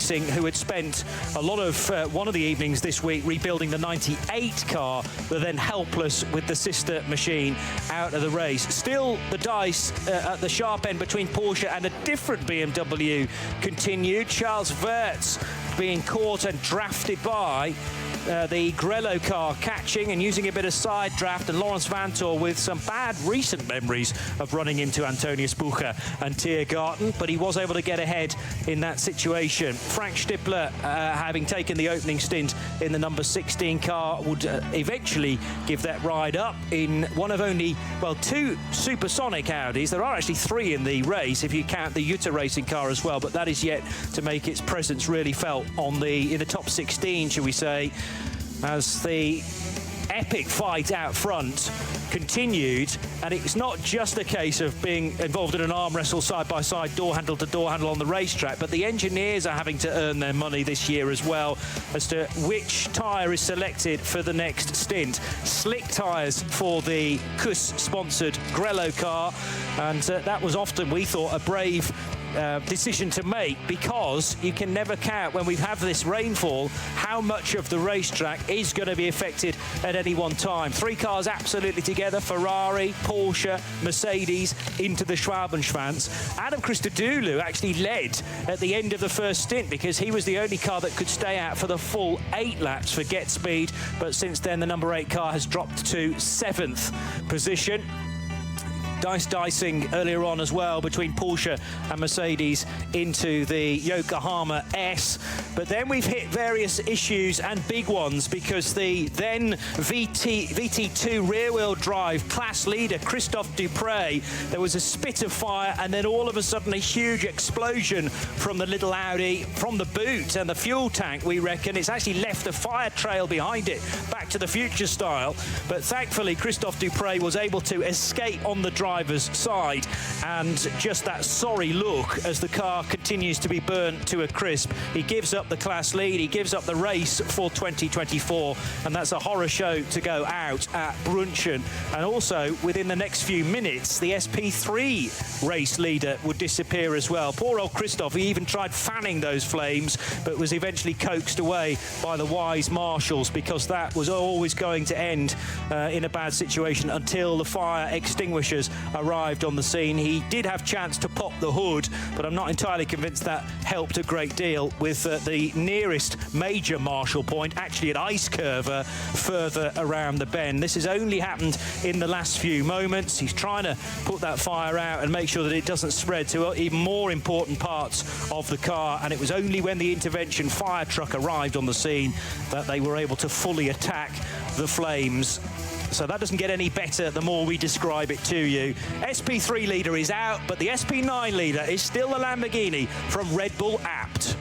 Racing, who had spent a lot of one of the evenings this week rebuilding the 98 car, were then helpless with the sister machine out of the race. Still, the dice at the sharp end between Porsche and a different BMW continued. Charles Wirtz being caught and drafted by the Grello car, catching and using a bit of side draft, and Lawrence Vanthoor with some bad recent memories of running into Antonius Bucher and Tiergarten, but he was able to get ahead in that situation. Frank Stippler, having taken the opening stint in the number 16 car, would eventually give that ride up in one of only, well, 2 supersonic Audis. There are actually 3 in the race if you count the Jutta Racing car as well, but that is yet to make its presence really felt in the top 16, shall we say, as the epic fight out front continued. And it's not just a case of being involved in an arm wrestle side by side, door handle to door handle on the racetrack, but the engineers are having to earn their money this year as well as to which tyre is selected for the next stint. Slick tyres for the KUS-sponsored Grello car, and that was often, we thought, a brave decision to make, because you can never count, when we have this rainfall, how much of the racetrack is going to be affected at any one time. 3 cars absolutely together: Ferrari, Porsche, Mercedes into the Schwabenschwanz. Adam Christodoulou actually led at the end of the first stint because he was the only car that could stay out for the full 8 laps for Get Speed, but since then the number 8 car has dropped to 7th position. Dicing earlier on as well between Porsche and Mercedes into the Yokohama S. But then we've hit various issues, and big ones, because the then VT2 rear-wheel drive class leader, Christophe Dupre, there was a spit of fire, and then all of a sudden a huge explosion from the little Audi, from the boot and the fuel tank, we reckon. It's actually left a fire trail behind it, Back to the Future style. But thankfully, Christophe Dupre was able to escape on the driver's side, and just that sorry look as the car continues to be burnt to a crisp. He gives up the class lead, he gives up the race for 2024, and that's a horror show to go out at Brunchen. And also, within the next few minutes, the SP3 race leader would disappear as well. Poor old Christophe, he even tried fanning those flames, but was eventually coaxed away by the wise marshals, because that was always going to end in a bad situation until the fire extinguishers arrived on the scene. He did have chance to pop the hood, but I'm not entirely convinced that helped a great deal, with the nearest major marshal point actually at Eiskurve, further around the bend. This has only happened in the last few moments. He's trying to put that fire out and make sure that it doesn't spread to even more important parts of the car, and it was only when the intervention fire truck arrived on the scene that they were able to fully attack the flames. So that doesn't get any better the more we describe it to you. SP3 leader is out, but the SP9 leader is still the Lamborghini from Red Bull Abt.